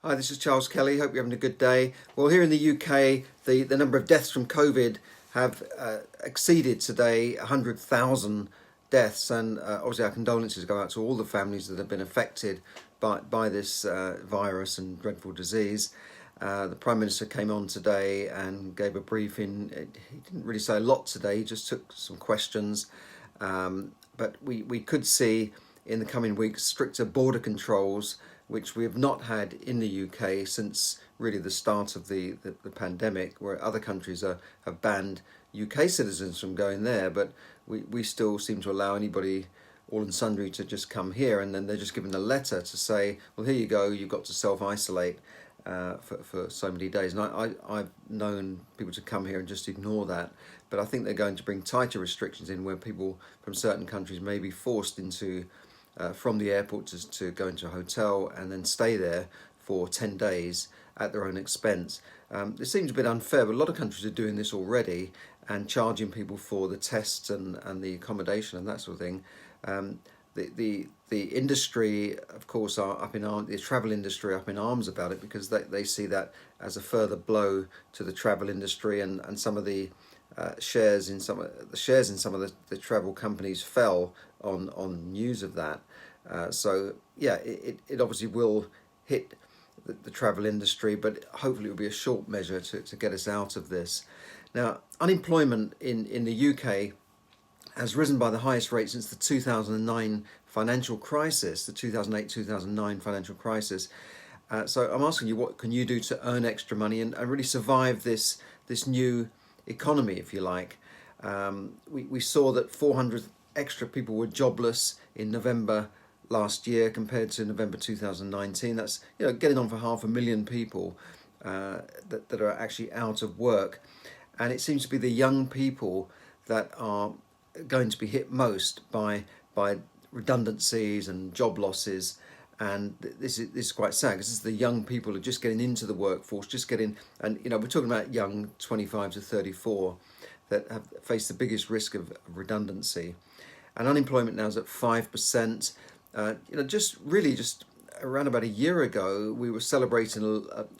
Hi, this is Charles Kelly. Hope you're having a good day. Well, here in the UK, the number of deaths from COVID have exceeded today 100,000 deaths, and obviously our condolences go out to all the families that have been affected by this virus and dreadful disease. The Prime Minister came on today and gave a briefing. He didn't really say a lot today, he just took some questions. But we could see in the coming weeks stricter border controls, which we have not had in the UK since really the start of the pandemic, where other countries have banned UK citizens from going there, but we still seem to allow anybody, all and sundry, to just come here, and then they're just given a letter to say, well, here you go, you've got to self-isolate for so many days. And I've known people to come here and just ignore that, but I think they're going to bring tighter restrictions in where people from certain countries may be forced into from the airport to go into a hotel and then stay there for 10 days at their own expense. It seems a bit unfair, but a lot of countries are doing this already and charging people for the tests and the accommodation and that sort of thing. The industry, of course, are up in arms. The travel industry are up in arms about it because they see that as a further blow to the travel industry, and some of the shares in some of the travel companies fell on news of that. So yeah, it obviously will hit the travel industry, but hopefully it will be a short measure to get us out of this. Now, unemployment in the UK has risen by the highest rate since the 2009 financial crisis, the 2008-2009 financial crisis. So I'm asking you, what can you do to earn extra money and really survive this new economy, if you like? We saw that 400 extra people were jobless in November last year compared to November 2019. That's getting on for 500,000 people that are actually out of work, and it seems to be the young people that are going to be hit most by redundancies and job losses. And this is quite sad, because this is the young people who are just getting into the workforce, and we're talking about young 25 to 34 that have faced the biggest risk of redundancy. And unemployment now is at 5%. Just around about a year ago, we were celebrating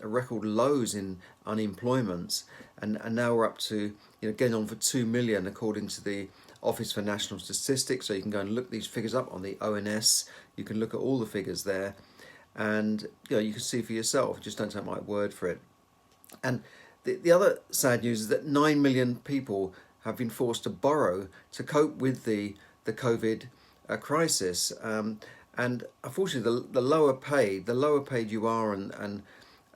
a record lows in unemployment, and now we're up to getting on for 2 million according to the Office for National Statistics. So you can go and look these figures up on the ONS. You can look at all the figures there, and you can see for yourself. Just don't take my word for it. And the other sad news is that 9 million people have been forced to borrow to cope with the COVID crisis. And unfortunately, the lower paid you are, and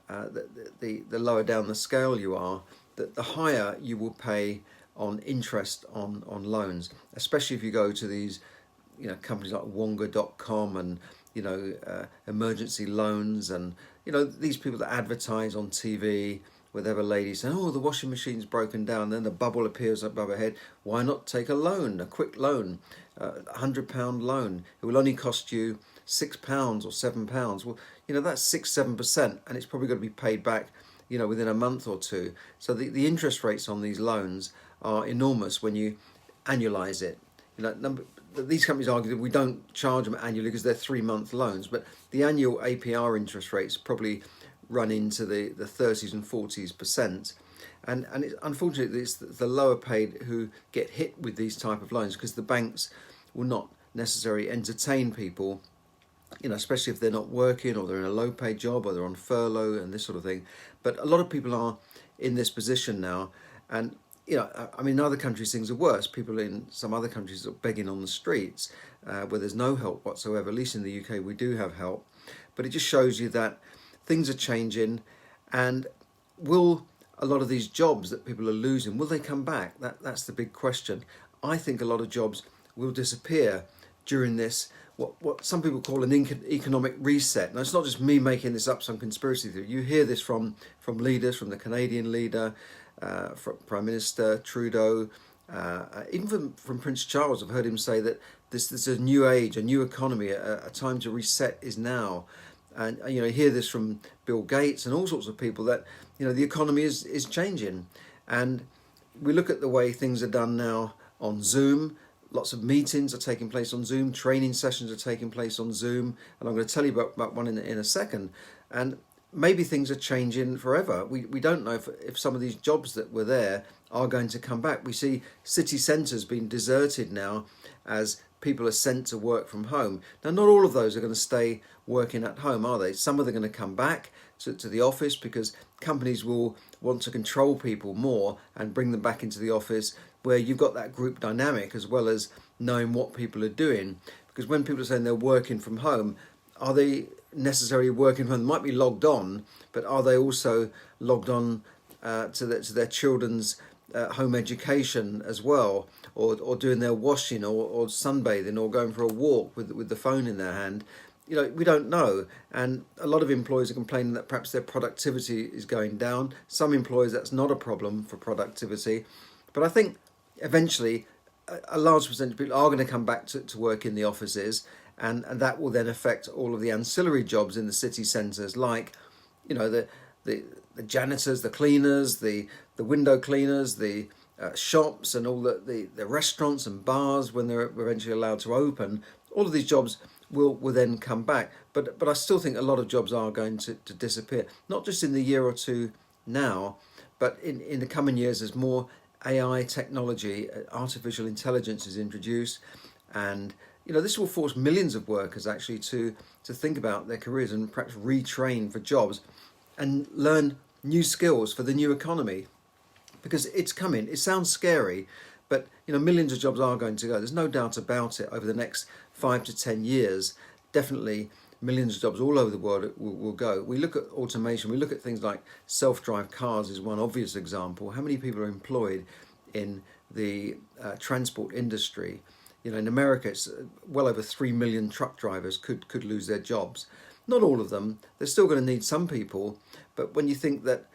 the lower down the scale you are, the higher you will pay on interest on loans, especially if you go to these companies like Wonga.com and emergency loans, and these people that advertise on TV with other ladies saying, oh, the washing machine's broken down, then the bubble appears above her head. Why not take a loan, a quick loan, £100 loan? It will only cost you £6 or £7. Well, that's 6-7%, and it's probably going to be paid back within a month or two. So the interest rates on these loans are enormous when you annualize it. These companies argue that we don't charge them annually because they're 3-month loans, but the annual APR interest rates probably run into the 30s and 40s%. And unfortunately, it's the lower paid who get hit with these type of loans, because the banks will not necessarily entertain people, especially if they're not working, or they're in a low paid job, or they're on furlough and this sort of thing. But a lot of people are in this position now, and in other countries things are worse. People in some other countries are begging on the streets where there's no help whatsoever. At least in the UK we do have help. But it just shows you that things are changing, and will a lot of these jobs that people are losing, will they come back? That's the big question. I think a lot of jobs will disappear during this, what some people call an economic reset. Now, it's not just me making this up, some conspiracy theory. You hear this from leaders, from the Canadian leader, from Prime Minister Trudeau, even from Prince Charles. I've heard him say that this is a new age, a new economy, a time to reset is now. And you hear this from Bill Gates and all sorts of people, that the economy is changing. And we look at the way things are done now on Zoom. Lots of meetings are taking place on Zoom, training sessions are taking place on Zoom, and I'm going to tell you about one in a second. And maybe things are changing forever. We don't know if some of these jobs that were there are going to come back. We see city centres being deserted now as people are sent to work from home. Now, not all of those are going to stay working at home, are they? Some of them are going to come back to the office because companies will want to control people more and bring them back into the office, where you've got that group dynamic as well as knowing what people are doing. Because when people are saying they're working from home, are they necessarily working from home? They might be logged on, but are they also logged on to their children's home education as well, or doing their washing, or sunbathing, or going for a walk with the phone in their hand? We don't know, and a lot of employers are complaining that perhaps their productivity is going down. Some employers, that's not a problem for productivity, but I think eventually a large percentage of people are going to come back to work in the offices, and that will then affect all of the ancillary jobs in the city centres, like the janitors, the cleaners, the window cleaners, the shops, and all the restaurants and bars when they're eventually allowed to open. All of these jobs will then come back, but I still think a lot of jobs are going to disappear, not just in the year or two now, but in the coming years as more AI technology, artificial intelligence is introduced, and this will force millions of workers actually to think about their careers and perhaps retrain for jobs and learn new skills for the new economy, because it's coming. It sounds scary, but millions of jobs are going to go. There's no doubt about it. Over the next 5 to 10 years, definitely millions of jobs all over the world will go. We look at automation. We look at things like self-drive cars is one obvious example. How many people are employed in the transport industry? In America, it's well over 3 million truck drivers could lose their jobs. Not all of them. They're still going to need some people. But when you think that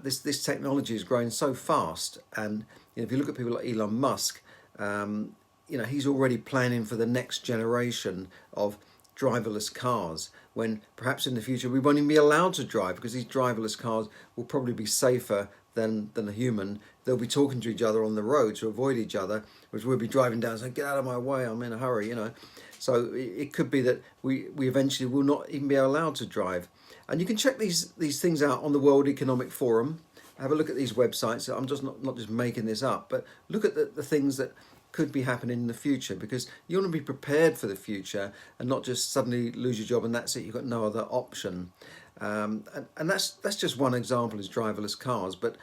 this technology is growing so fast, and if you look at people like Elon Musk, he's already planning for the next generation of driverless cars, when perhaps in the future we won't even be allowed to drive, because these driverless cars will probably be safer than a human. They'll be talking to each other on the road to avoid each other, which we'll be driving down saying, "Get out of my way, I'm in a hurry," So it could be that we eventually will not even be allowed to drive. And you can check these things out on the World Economic Forum. Have a look at these websites. I'm just not just making this up, but look at the things that could be happening in the future, because you want to be prepared for the future and not just suddenly lose your job and that's it, you've got no other option. And that's just one example, is driverless cars. But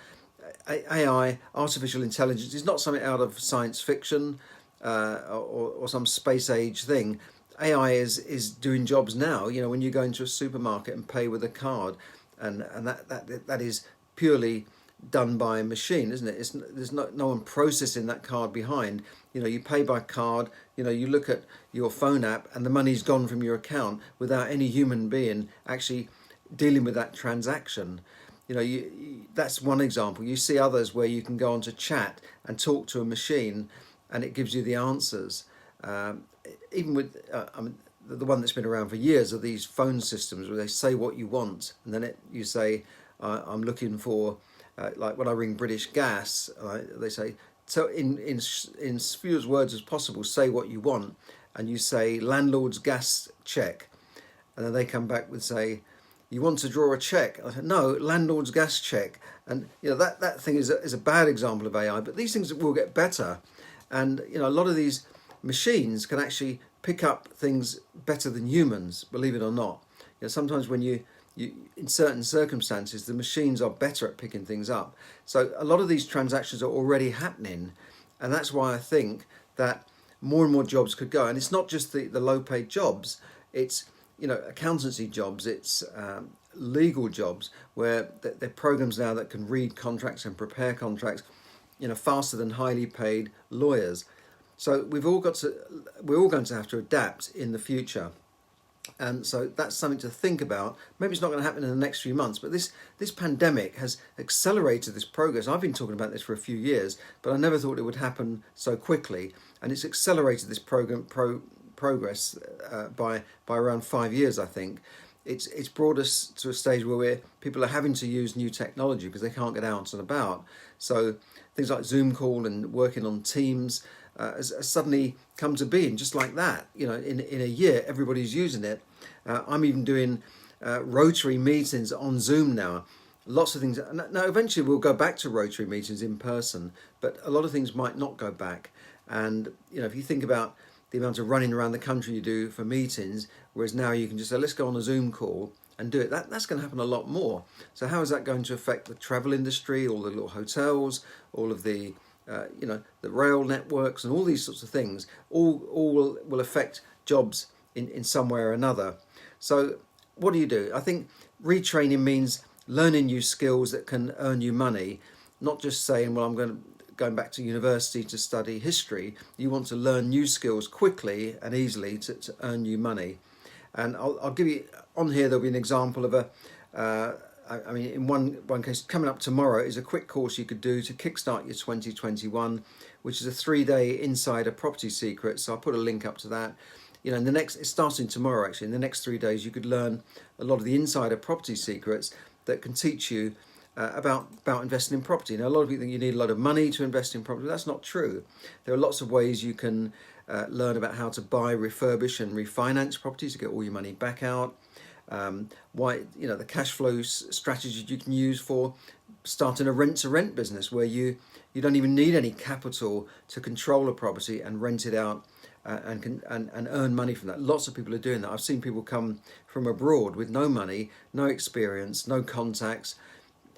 AI, artificial intelligence, is not something out of science fiction or some space age thing. AI is doing jobs now. When you go into a supermarket and pay with a card, and that is purely done by a machine, isn't it? There's no one processing that card behind. You pay by card. You look at your phone app and the money's gone from your account without any human being actually dealing with that transaction. That's one example. You see others where you can go on to chat and talk to a machine and it gives you the answers. Even with the one that's been around for years are these phone systems where they say what you want, and then you say, I'm looking for, like when I ring British Gas, they say, so in few words as possible, say what you want, and you say landlord's gas check, and then they come back with, say, you want to draw a check? I said, no, landlord's gas check. And that thing is a bad example of AI, but these things will get better. And a lot of these machines can actually pick up things better than humans, believe it or not. Sometimes when you in certain circumstances, the machines are better at picking things up. So a lot of these transactions are already happening, and that's why I think that more and more jobs could go. And it's not just the low paid jobs, it's accountancy jobs, it's legal jobs, where there are programs now that can read contracts and prepare contracts faster than highly paid lawyers. So we're all going to have to adapt in the future. And so that's something to think about. Maybe it's not going to happen in the next few months, but this pandemic has accelerated this progress. I've been talking about this for a few years, but I never thought it would happen so quickly. And it's accelerated this progress by around 5 years, I think. It's brought us to a stage where people are having to use new technology because they can't get out and about. So things like Zoom call and working on Teams has suddenly come to being just like that. In a year, everybody's using it. I'm even doing rotary meetings on Zoom now. Lots of things. Now, eventually we'll go back to rotary meetings in person, but a lot of things might not go back. And if you think about the amount of running around the country you do for meetings, whereas now you can just say, let's go on a Zoom call and do it. That's going to happen a lot more. So how is that going to affect the travel industry, all the little hotels, all of the the rail networks and all these sorts of things? All will affect jobs in some way or another. So what do? I think retraining means learning new skills that can earn you money, not just saying, well, going back to university to study history. You want to learn new skills quickly and easily to earn you money. And I'll give you, on here there'll be an example of in one case, coming up tomorrow is a quick course you could do to kickstart your 2021, which is a 3-day insider property secret. So I'll put a link up to that. It's starting tomorrow actually. In the next 3 days, you could learn a lot of the insider property secrets that can teach you about investing in property. Now, a lot of people think you need a lot of money to invest in property. That's not true. There are lots of ways you can learn about how to buy, refurbish and refinance properties to get all your money back out. The cash flow strategies you can use for starting a rent-to-rent business where you don't even need any capital to control a property and rent it out and earn money from that. Lots of people are doing that. I've seen people come from abroad with no money, no experience, no contacts,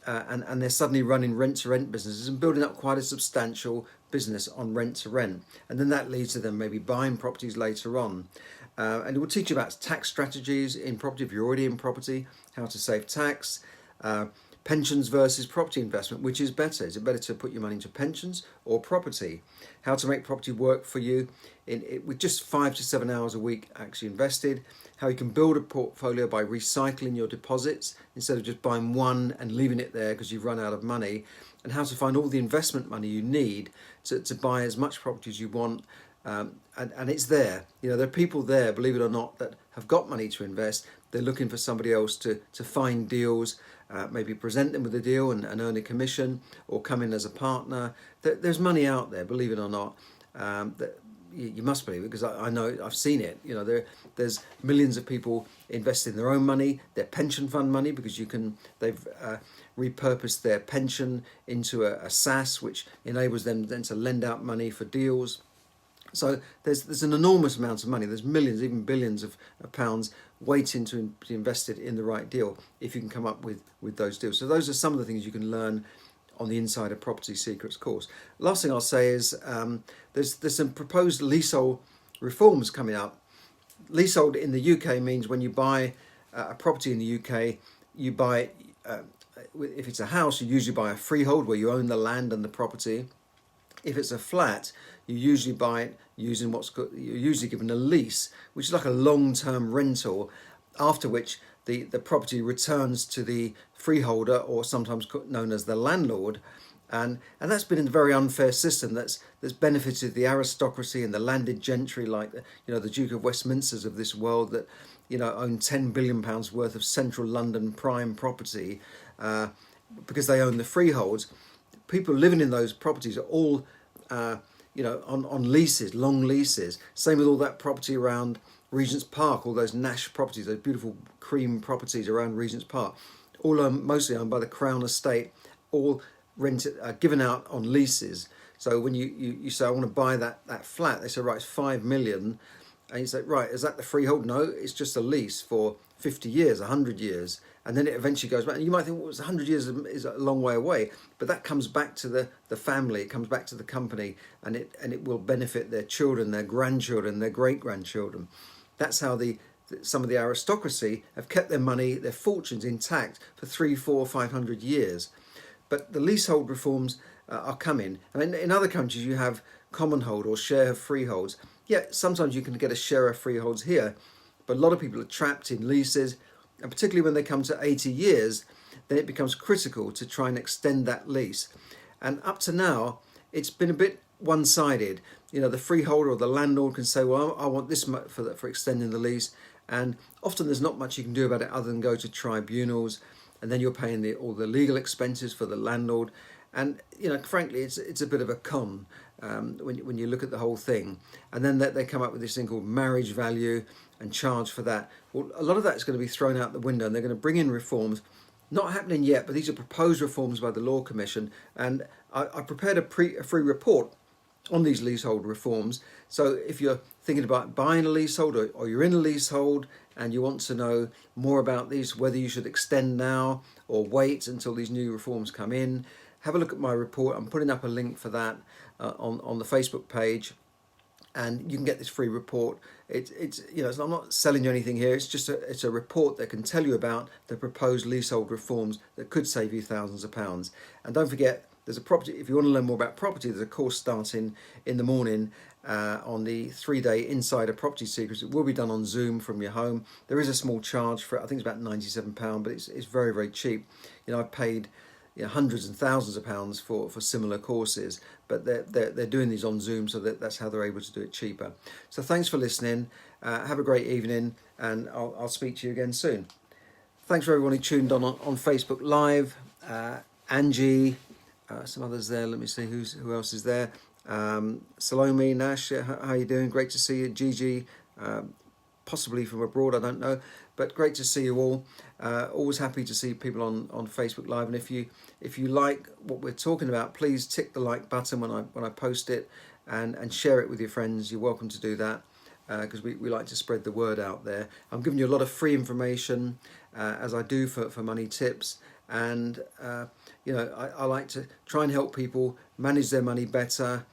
and they're suddenly running rent-to-rent businesses and building up quite a substantial business on rent-to-rent. And then that leads to them maybe buying properties later on. And it will teach you about tax strategies in property if you're already in property, how to save tax, pensions versus property investment, which is better? Is it better to put your money into pensions or property? How to make property work for you with just 5 to 7 hours a week actually invested. How you can build a portfolio by recycling your deposits instead of just buying one and leaving it there because you've run out of money. And how to find all the investment money you need to buy as much property as you want. And it's there. There are people there, believe it or not, that have got money to invest. They're looking for somebody else to find deals, maybe present them with a deal and earn a commission, or come in as a partner. There's money out there, believe it or not. You must believe it because I know, I've seen it. There's millions of people investing their own money, their pension fund money, because they've repurposed their pension into a SaaS, which enables them then to lend out money for deals. So there's an enormous amount of money. There's millions, even billions of pounds waiting to be invested in the right deal if you can come up with those deals. So those are some of the things you can learn on the Insider Property Secrets course. Last thing I'll say is there's some proposed leasehold reforms coming up. Leasehold in the UK means when you buy a property in the UK, you buy, if it's a house, you usually buy a freehold where you own the land and the property. If it's a flat, you usually buy it using you're usually given a lease, which is like a long-term rental, after which the property returns to the freeholder, or sometimes known as the landlord. And that's been a very unfair system that's benefited the aristocracy and the landed gentry, like the Duke of Westminster's of this world, that own £10 billion worth of central London prime property because they own the freeholds. People living in those properties are all on leases, long leases. Same with all that property around Regent's Park, all those Nash properties, those beautiful cream properties around Regent's Park, all mostly owned by the Crown Estate, all given out on leases. So when you say, I want to buy that flat, they say, right, it's 5 million. And you say, right, is that the freehold? No, it's just a lease for 50 years, 100 years. And then it eventually goes back. And you might think, well, 100 years is a long way away. But that comes back to the family, it comes back to the company, and it will benefit their children, their grandchildren, their great-grandchildren. That's how some of the aristocracy have kept their money, their fortunes intact for 300, 400, 500 years. But the leasehold reforms are coming. And in other countries, you have common hold or share of freeholds. Yeah, sometimes you can get a share of freeholds here, but a lot of people are trapped in leases, and particularly when they come to 80 years, then it becomes critical to try and extend that lease. And up to now, it's been a bit one-sided. The freeholder or the landlord can say, well, I want this much for extending the lease, and often there's not much you can do about it other than go to tribunals, and then you're paying all the legal expenses for the landlord. And frankly, it's a bit of a con when you look at the whole thing. And then they come up with this thing called marriage value, and charge for that. Well, a lot of that is going to be thrown out the window, and they're going to bring in reforms. Not happening yet, but these are proposed reforms by the Law Commission, and I prepared a free report on these leasehold reforms. So if you're thinking about buying a leasehold, or you're in a leasehold and you want to know more about these, whether you should extend now or wait until these new reforms come in, have a look at my report. I'm putting up a link for that on the Facebook page, and you can get this free report. It's I'm not selling you anything here. It's a report that can tell you about the proposed leasehold reforms that could save you thousands of pounds. And don't forget, there's a property. If you want to learn more about property, there's a course starting in the morning on the 3-day Insider Property Secrets. It will be done on Zoom from your home. There is a small charge for it. I think it's about £97, but it's very, very cheap. I've paid hundreds and thousands of pounds for similar courses, but they're doing these on Zoom, so that's how they're able to do it cheaper. So thanks for listening. Have a great evening, and I'll speak to you again soon. Thanks for everyone who tuned on Facebook Live. Angie, some others there. Let me see who else is there. Salome, Nash, how are you doing? Great to see you. Gigi, possibly from abroad, I don't know, but great to see you all. Always happy to see people on Facebook Live, and if you like what we're talking about, please tick the like button when I post it, and share it with your friends. You're welcome to do that, because we like to spread the word out there. I'm giving you a lot of free information, as I do for money tips, and I like to try and help people manage their money better,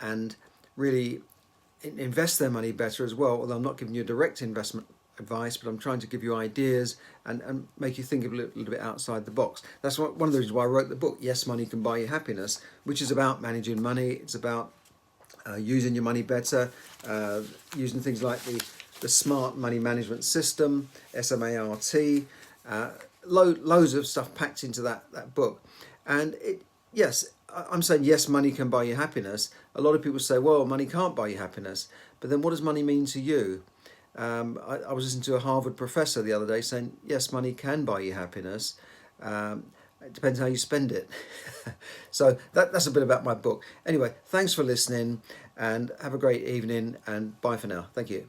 and really invest their money better as well. Although I'm not giving you direct investment advice, but I'm trying to give you ideas and make you think a little bit outside the box. That's one of the reasons why I wrote the book, Yes, Money Can Buy You Happiness, which is about managing money. It's about using your money better, using things like the smart money management system, SMART, loads of stuff packed into that book. And yes, I'm saying yes, money can buy you happiness. A lot of people say, well, money can't buy you happiness. But then what does money mean to you? I was listening to a Harvard professor the other day saying, yes, money can buy you happiness. It depends how you spend it. So that's a bit about my book. Anyway, thanks for listening, and have a great evening, and bye for now. Thank you.